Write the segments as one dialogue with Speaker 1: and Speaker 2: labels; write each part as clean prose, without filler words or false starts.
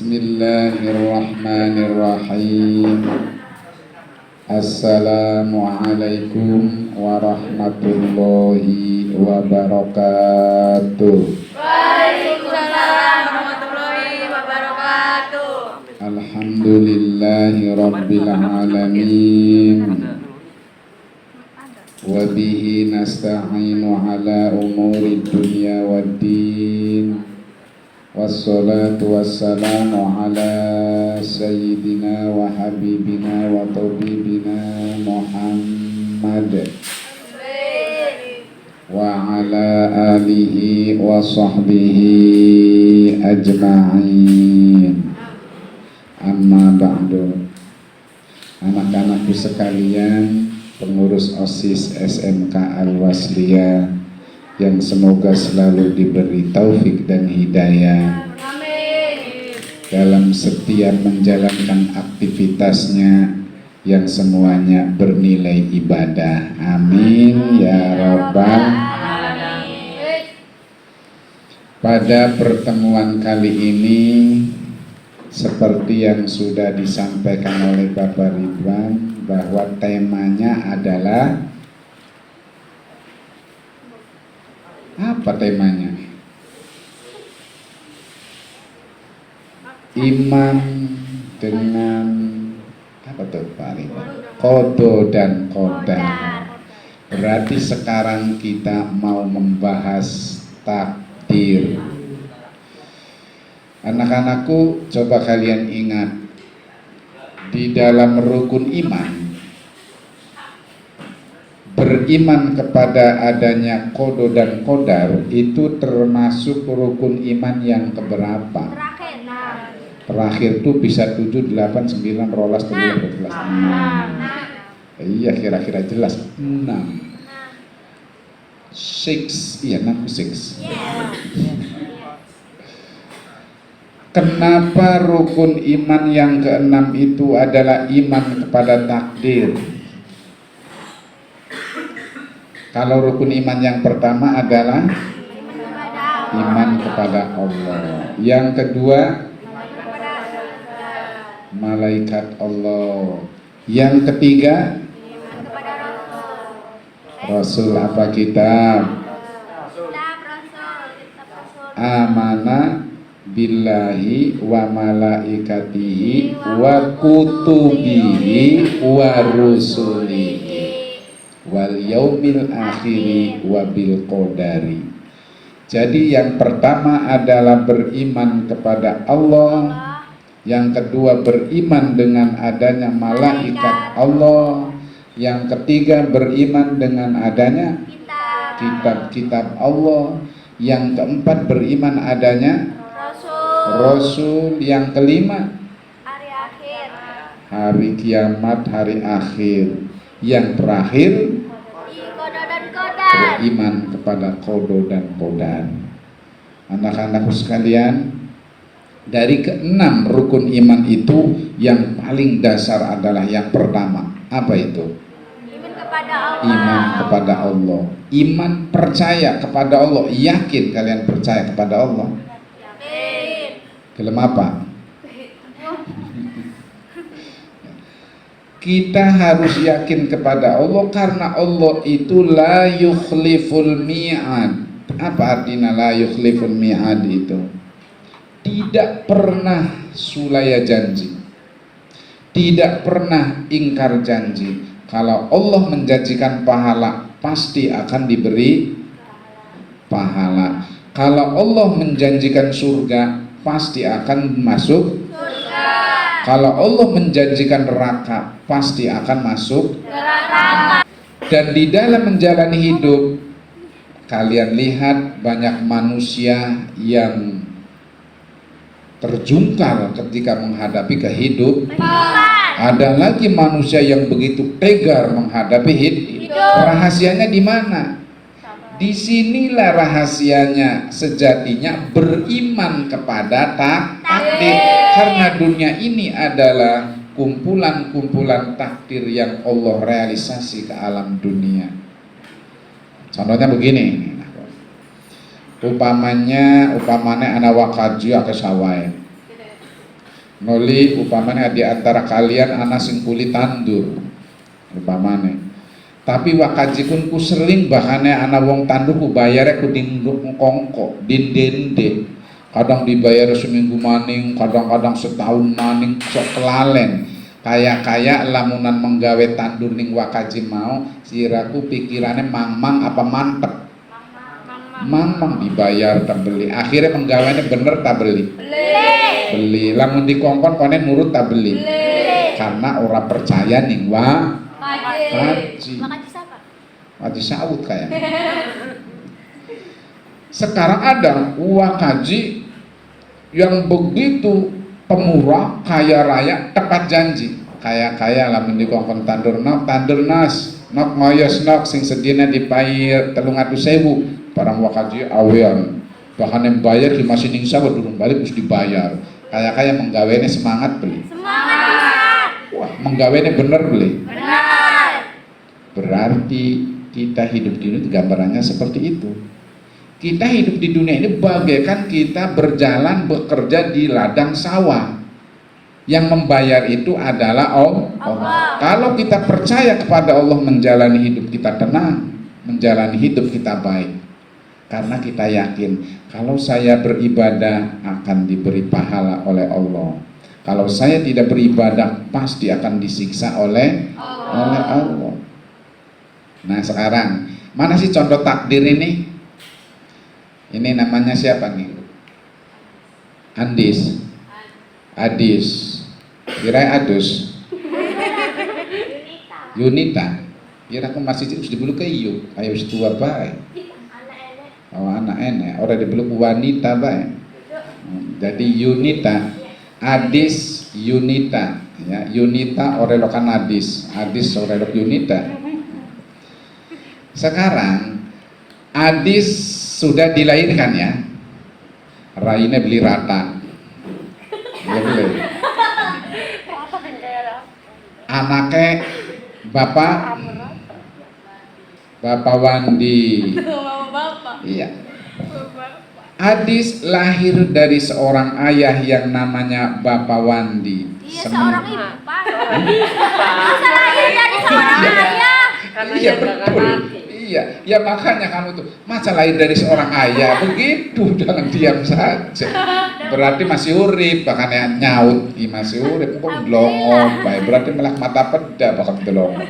Speaker 1: Bismillahirrahmanirrahim. Assalamualaikum warahmatullahi wabarakatuh.
Speaker 2: Waalaikumsalam warahmatullahi wabarakatuh.
Speaker 1: Alhamdulillahi rabbil alamin. Wa bihi nasta'inu ala umuri dunya waddin. Wassalatu wassalamu ala sayyidina wa habibina wa tabibina Muhammad wa ala alihi wa sahbihi ajma'in. Amma ba'du. Anak-anakku sekalian, pengurus OSIS SMK Al-Wasliyah yang semoga selalu diberi taufik dan hidayah dalam setiap menjalankan aktivitasnya yang semuanya bernilai ibadah. Amin ya rabbal alamin. Pada pertemuan kali ini, seperti yang sudah disampaikan oleh Bapak Ridwan, bahwa temanya adalah apa temanya? Iman dengan apa tuh Pak Ridwan? Qada dan qadar. Berarti sekarang kita mau membahas takdir. Anak-anakku, coba kalian ingat, di dalam rukun iman, beriman kepada adanya qada dan qadar itu termasuk rukun iman yang keberapa? Terakhir tuh bisa 7, 8, 9, 12, 13, 14, 6. Iya, kira-kira jelas 6. 6, iya 6, 6. Kenapa rukun iman yang keenam itu adalah iman kepada takdir? Kalau rukun iman yang pertama adalah iman kepada Allah. Yang kedua, malaikat Allah. Yang ketiga, Rasul apa kitab? Amana billahi wa malaikatihi wa kutubihi wa rusulihi wal yaumil akhiri wa bil qadari. Jadi yang pertama adalah beriman kepada Allah, yang kedua beriman dengan adanya malaikat Allah, yang ketiga beriman dengan adanya kitab-kitab Allah, yang keempat beriman adanya Rasul, yang kelima hari kiamat, hari akhir, yang terakhir beriman kepada qada dan qadar. Anak-anakku sekalian, dari keenam rukun iman itu yang paling dasar adalah yang pertama. Apa itu? Iman kepada Allah. Iman percaya kepada Allah. Yakin kalian percaya kepada Allah? Kelem apa? Kita harus yakin kepada Allah karena Allah itu la yukhliful mi'ad. Apa artinya la yukhliful mi'ad itu? Tidak pernah sulaya janji, tidak pernah ingkar janji. Kalau Allah menjanjikan pahala, pasti akan diberi pahala. Kalau Allah menjanjikan surga, pasti akan masuk surga. Kalau Allah menjanjikan neraka, pasti akan masuk neraka. Dan di dalam menjalani hidup, kalian lihat banyak manusia yang terjungkal ketika menghadapi kehidupan. Ada lagi manusia yang begitu tegar menghadapi hidup. Rahasianya di mana? Disinilah rahasianya sejatinya beriman kepada takdir. Karena dunia ini adalah kumpulan-kumpulan takdir yang Allah realisasi ke alam dunia. Contohnya begini, upamanya anak wakaji ke sawai, Noli upamane di antara kalian ana sing kuli tandur upamane. Tapi wakajikun ku sering bahane ana wong tandur ku bayare ku dingduk kongko dindende. Kadang dibayar seminggu maning, kadang-kadang setahun maning, sok kelalen. Kaya lamunan menggawe tandur ning wakaji mau, siraku pikirannya mang-mang apa mantep. Mang dibayar tak beli. Akhirnya menggawanya bener tak beli. Beli. Lamun dikongkon konen nurut tak beli. Karena ora percaya ning wakaji.
Speaker 2: Wakaji siapa?
Speaker 1: Wakaji saud kayaknya. Sekarang ada wakaji yang begitu pemurah, kaya raya, tepat janji. Kaya lamun dikongkon tandur nas, nok ngoyos nok sing sedina dipair 300.000. Barang wakaji awean. Bahkan yang bayar di masih ningsa durung balik harus dibayar. Kaya menggawene semangat beli.
Speaker 2: Semangat.
Speaker 1: Wah, menggawene bener beli.
Speaker 2: Benar.
Speaker 1: Berarti kita hidup di dunia gambarannya seperti itu. Kita hidup di dunia ini bagaikan kita berjalan bekerja di ladang sawah. Yang membayar itu adalah Allah. Kalau kita percaya kepada Allah, menjalani hidup kita tenang, menjalani hidup kita baik. Karena kita yakin kalau saya beribadah akan diberi pahala oleh Allah. Kalau saya tidak beribadah pasti akan disiksa oleh Allah. Nah sekarang mana sih contoh takdir ini? Ini namanya siapa nih? Adis. Kira Adus. Yunita. Kira aku masih harus dibeluk ke iyo. Ayo tua baik. Oh anak enek. Orang dibeluk wanita baik. Jadi Yunita. Adis Yunita. Ya, Yunita orelokan Adis. Adis orelok Yunita. Sekarang Adis sudah dilahirkan ya, Raine beli rata, beli. Anaknya Bapak Wandi, iya. Adis lahir dari seorang ayah yang namanya Bapak Wandi.
Speaker 2: Iya, seorang ibu, Pak. Masa lahir dari seorang ayah?
Speaker 1: Iya betul. Iya, ya makanya kamu tuh masa lahir dari seorang ayah begitu, jangan diam saja. Berarti masih urip, bahkan yang nyaut, masih urip, kok belongong, baik. Berarti malah mata peda bahkan belongong.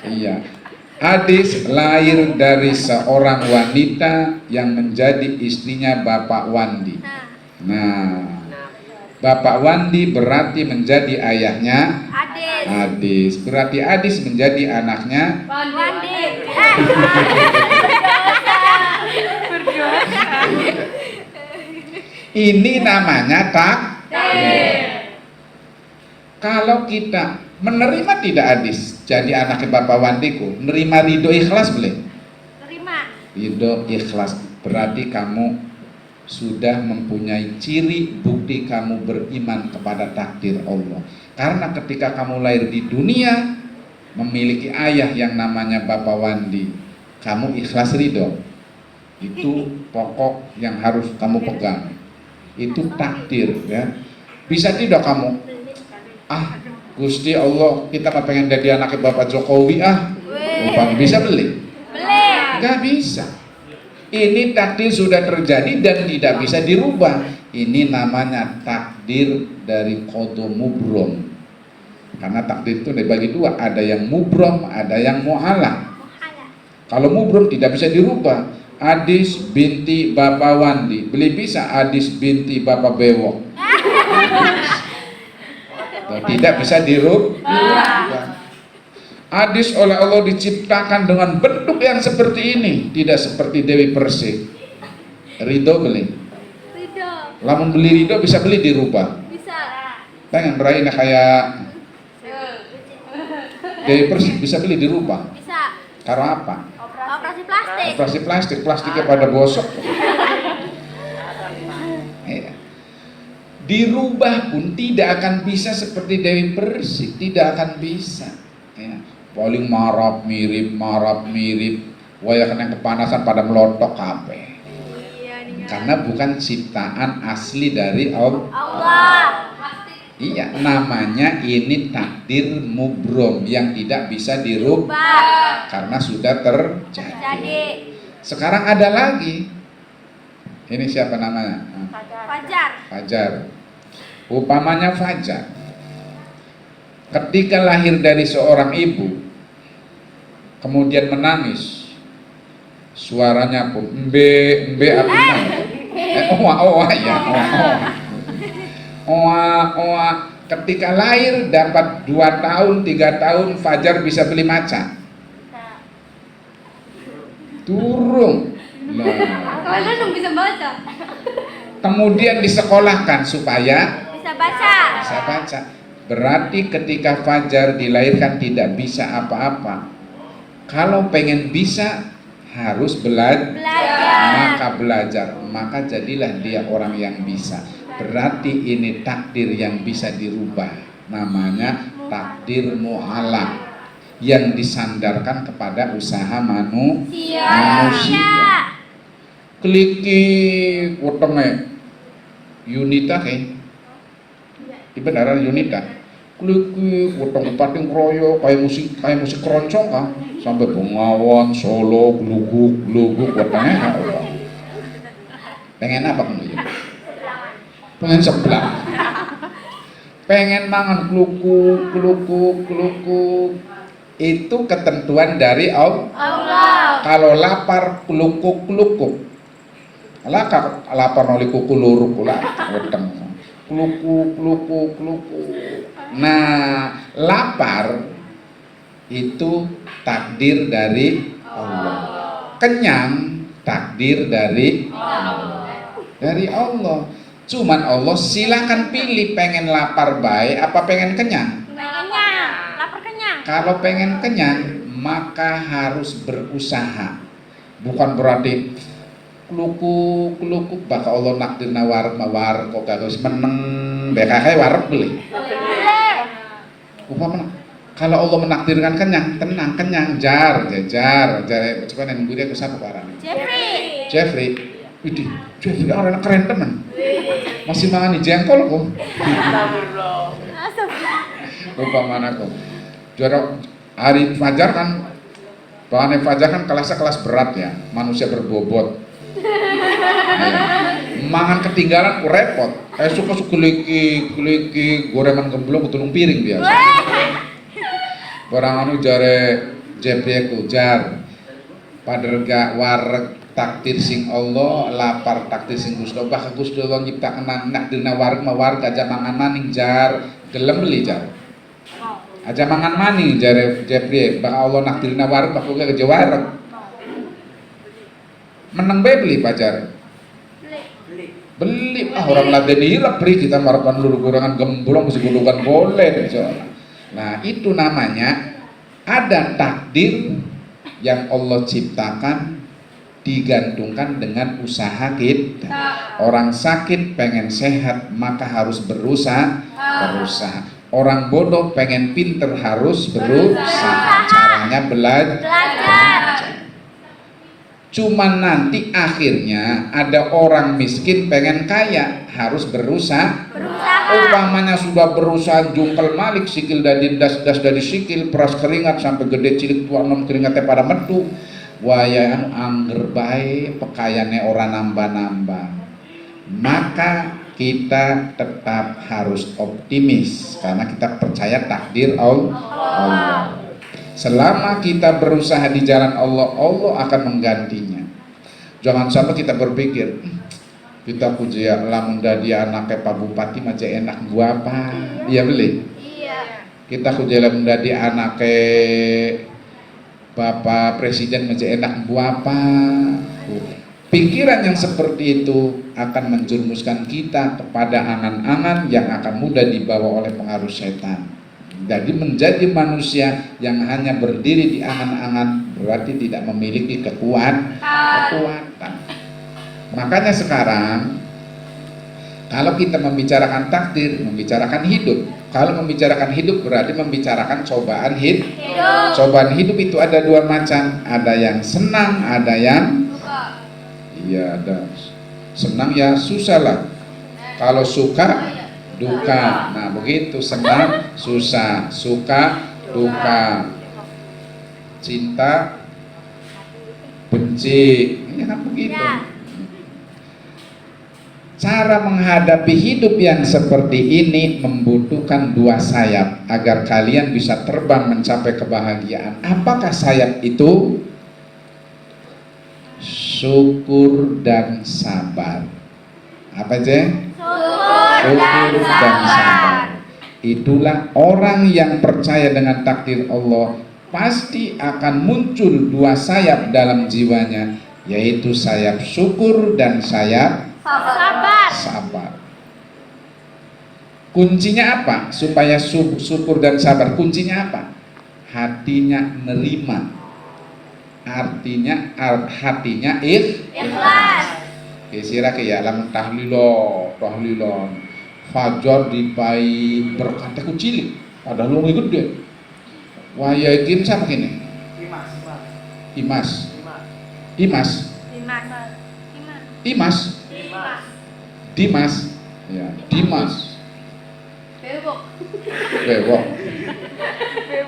Speaker 1: Iya, Adis lahir dari seorang wanita yang menjadi istrinya Bapak Wandi. Nah, Bapak Wandi berarti menjadi ayahnya Adis. Berarti Adis menjadi anaknya
Speaker 2: Wandi.
Speaker 1: Ini namanya takdir. Kalau kita menerima tidak Adis jadi anaknya Bapak Wandiku, nerima ridho ikhlas boleh?
Speaker 2: Terima.
Speaker 1: Ridho ikhlas berarti kamu sudah mempunyai ciri bukti kamu beriman kepada takdir Allah. Karena ketika kamu lahir di dunia memiliki ayah yang namanya Bapak Wandi, kamu ikhlas ridho. Itu pokok yang harus kamu pegang. Itu takdir ya. Bisa tidak kamu Gusti Allah kita pengen jadi anaknya Bapak Jokowi Upang bisa beli? Nggak bisa. Ini takdir sudah terjadi dan tidak bisa dirubah. Ini namanya takdir dari qadha mubrom. Karena takdir itu dibagi dua, ada yang mubrom, ada yang mu'alaq. Kalau mubrom tidak bisa dirubah. Adis binti Bapak Wandi, beli bisa Adis binti Bapak Bewok. Tidak bisa dirubah. Adis oleh Allah diciptakan dengan bentuk yang seperti ini, tidak seperti Dewi Persik. Ridho beli.
Speaker 2: Ridho.
Speaker 1: Lamun beli ridho bisa beli dirubah.
Speaker 2: Bisa.
Speaker 1: Pengen beraina kayak Dewi Persik bisa beli dirubah.
Speaker 2: Bisa.
Speaker 1: Karena apa?
Speaker 2: Operasi plastik.
Speaker 1: Operasi plastiknya pada bosok. Iya. Dirubah pun tidak akan bisa seperti Dewi Persik, tidak akan bisa. Ya. Paling marap mirip, waya kena kepanasan pada melotok kabeh. Karena bukan ciptaan asli dari Allah. Iya, namanya ini takdir mubrom yang tidak bisa dirubah
Speaker 2: Bang.
Speaker 1: karena sudah terjadi.
Speaker 2: Jadi.
Speaker 1: Sekarang ada lagi. Ini siapa namanya?
Speaker 2: Fajar.
Speaker 1: Fajar. Upamanya Fajar. Ketika lahir dari seorang ibu, kemudian menangis, suaranya pun embe apa namanya? Oa ya, oa. Ketika lahir dapat 2 tahun, 3 tahun Fajar bisa beli maca. Turun. Nah.
Speaker 2: Kalian belum bisa baca.
Speaker 1: Kemudian disekolahkan supaya
Speaker 2: Bisa baca.
Speaker 1: bisa baca. Berarti ketika Fajar dilahirkan tidak bisa apa-apa. Kalau pengen bisa harus belajar. Maka belajar, maka jadilah dia orang yang bisa. Berarti ini takdir yang bisa dirubah. Namanya takdir mu'alaq yang disandarkan kepada usaha manusia. Kliki wetenge Yunita beneran Yunita. Kliki weteng pating kroyo kayak musik keroncong kah? Sampai Bengawan, Solo, gluguk wetenge. Pengen apa kamu? Pengen sebelah. Pengen mangan klukuk. Itu ketentuan dari Allah. Kalau lapar klukuk. Lapar noli kuku luruk lah, weteng. Klukuk. Nah, lapar itu takdir dari Allah. Kenyang takdir dari Allah. Cuman Allah silakan pilih pengen lapar baik apa pengen kenyang.
Speaker 2: Lapar kenyang.
Speaker 1: Kalau pengen kenyang maka harus berusaha. Bukan berarti klukuk bakal Allah nakdirna wareg kok gak meneng BKK wareg beli. Upama kalau Allah menakdirkan kenyang, tenang kenyang jar coba neng gue aku siapa barang. Jeffrey. Widih, Jeffrey orang keren teman. Masih mangan jengkol kok. Upamana kok. Juara hari Fajar kan bahannya Fajar kan kelas berat ya, manusia berbobot. Mangan ketinggalan ku repot. Suka kuliki gorengan gemblong ketulung piring biasa. Barang anu jare Jeffrey ku jar paderga wareg takdir sing Allah, lapar takdir sing Gusti Allah. Bah Gusti Allah nyiptakeun nakdirna wareg mah wareg aja mangan maning jar, gelem beli jar. Aja mangan maning jare Jeffrey, bah Allah nakdirna wareg bah kuwi aja wareg. Meneng bae beli pacar. Beli orang ladeni beri kita marapan luru gorengan gemblong mesti gulungan boleh. Nah, itu namanya ada takdir yang Allah ciptakan digantungkan dengan usaha kita. Orang sakit pengen sehat maka harus berusaha. Orang bodoh pengen pinter harus berusaha. Caranya belajar. Cuman nanti akhirnya ada orang miskin pengen kaya harus berusaha. Umpamanya sudah berusaha jungkel malik sikil dari das dari sikil peras keringat sampai gede cilik tua nom keringatnya pada metu. Wayang angger bae pekayane orang nambah-nambah. Maka kita tetap harus optimis karena kita percaya takdir Allah. Selama kita berusaha di jalan Allah, Allah akan menggantinya. Jangan sampai kita berpikir, kita puji ya lamun dadi anaknya Pak Bupati aja enak gua apa? Iya beli.
Speaker 2: Iya.
Speaker 1: Kita puji lamun dadi anaknya Bapak Presiden aja enak gua apa? Pikiran yang seperti itu akan menjerumuskan kita kepada angan-angan yang akan mudah dibawa oleh pengaruh setan. Jadi menjadi manusia yang hanya berdiri di angan-angan berarti tidak memiliki kekuatan. Makanya sekarang kalau kita membicarakan takdir, membicarakan hidup. Kalau membicarakan hidup berarti membicarakan cobaan hidup. Cobaan hidup itu ada 2 macam. Ada yang senang, ada yang ada senang ya susah lah. Kalau suka duka. Nah begitu, senang, susah, suka, duka, cinta, benci, ya kan begitu.
Speaker 2: Ya.
Speaker 1: Cara menghadapi hidup yang seperti ini membutuhkan dua sayap agar kalian bisa terbang mencapai kebahagiaan. Apakah sayap itu? Syukur dan sabar. Apa aja?
Speaker 2: Syukur dan sabar.
Speaker 1: Itulah orang yang percaya dengan takdir Allah, pasti akan muncul dua sayap dalam jiwanya, yaitu sayap syukur dan sayap sabar. Kuncinya apa? Supaya syukur dan sabar. Kuncinya apa? Hatinya nerima. Artinya hatinya
Speaker 2: Ikhlas.
Speaker 1: Kisira ke ya lam tahlilon fajar dipai berkata kucili ada lu gede waya gin sama gini Imas ya Dimas Bewok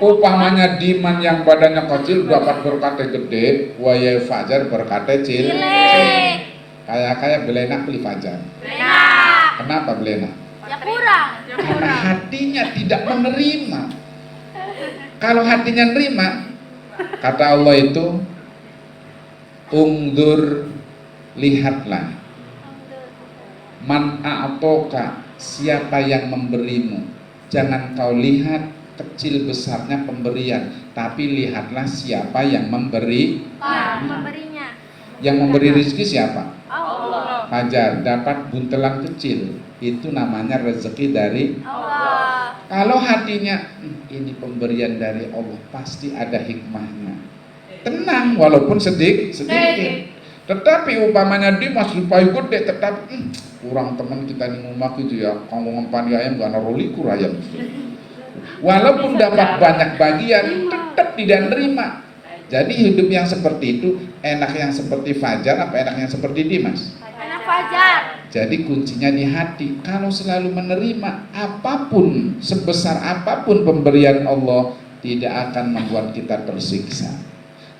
Speaker 1: upamanya Diman yang badannya kecil dapat berkata gede waya fajar berkata cilik. Kayak Belena beli fajar. Kenapa Belena?
Speaker 2: Ya kurang.
Speaker 1: Karena hatinya tidak menerima. Kalau hatinya nerima, kata Allah itu, ungdur, lihatlah, man a'toka, siapa yang memberimu. Jangan kau lihat kecil besarnya pemberian, tapi lihatlah siapa yang memberi.
Speaker 2: Memberinya.
Speaker 1: Yang memberi rezeki siapa?
Speaker 2: Allah.
Speaker 1: Fajar dapat buntelan kecil, itu namanya rezeki dari
Speaker 2: Allah.
Speaker 1: Kalau hatinya ini pemberian dari Allah, pasti ada hikmahnya. Tenang walaupun sedikit. Tetapi upamanya dia masih lupa gede, tetap kurang teman kita di rumah gitu ya, kalau ngempan ayam gak narolikur ayam. Walaupun dapat banyak bagian, tetap tidak nerima. Jadi hidup yang seperti itu enak yang seperti Fajar apa enak yang seperti Dimas?
Speaker 2: Enak Fajar.
Speaker 1: Jadi kuncinya di hati. Kalau selalu menerima apapun, sebesar apapun pemberian Allah, tidak akan membuat kita tersiksa.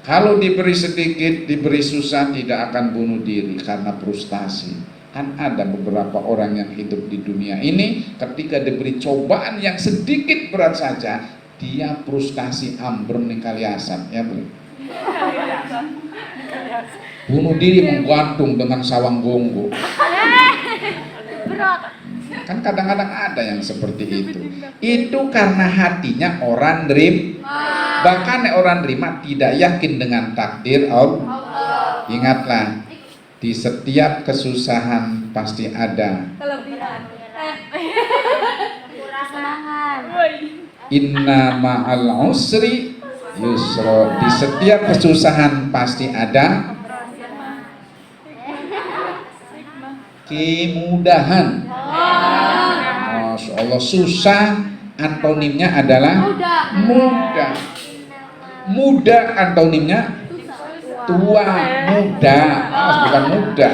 Speaker 1: Kalau diberi sedikit, diberi susah, tidak akan bunuh diri karena frustasi. Kan ada beberapa orang yang hidup di dunia ini, ketika diberi cobaan yang sedikit berat saja, dia frustasi ambrun ning kali asam, ya boleh. Bunuh diri menggantung dengan sawang gonggo. Kan kadang-kadang ada yang seperti itu. Itu karena hatinya orang bahkan orang nerima tidak yakin dengan takdir Allah. Ingatlah, di setiap kesusahan pasti ada
Speaker 2: Kelebihan.
Speaker 1: inna ma'al usri yusra. Di setiap kesusahan pasti ada kemudahan. Masya Allah, susah antonimnya adalah mudah. Mudah antonimnya tua, muda, bukan muda.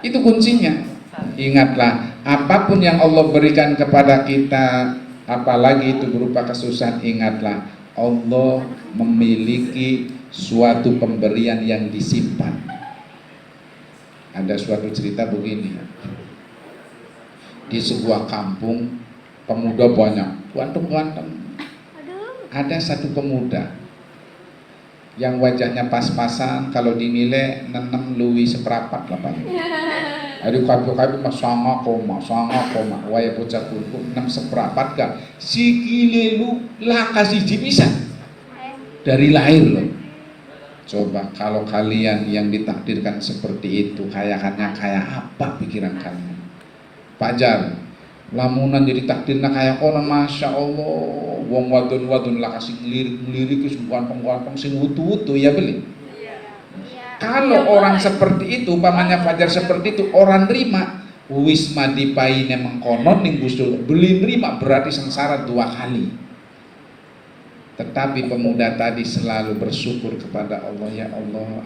Speaker 1: Itu kuncinya. Ingatlah, apapun yang Allah berikan kepada kita, apalagi itu berupa kesusahan, ingatlah Allah memiliki suatu pemberian yang disimpan. Ada suatu cerita begini, di sebuah kampung pemuda banyak, ganteng-ganteng. Ada satu pemuda yang wajahnya pas-pasan, kalau dinilai 6 luwi seperapat lah paling. Aduh kabu-kabu masanga koma, waya bocah kulku 6 seperapat gak sikile lu lah kasih bisa dari lahir loh. Coba kalau kalian yang ditakdirkan seperti itu, kayakannya kayak apa pikiran kalian? Pak Jar, lamunan jadi takdirnya kayak kono, masya Allah, wong wadon lah kasih ngelirik wis ganteng sing wutu-wutu ya beli. Kalau orang seperti itu, umpamanya Fajar seperti itu, orang nerima wisma dipaine mengkonon ning Gusti beli nerima berarti sengsara 2 kali. Tetapi pemuda tadi selalu bersyukur kepada Allah, ya Allah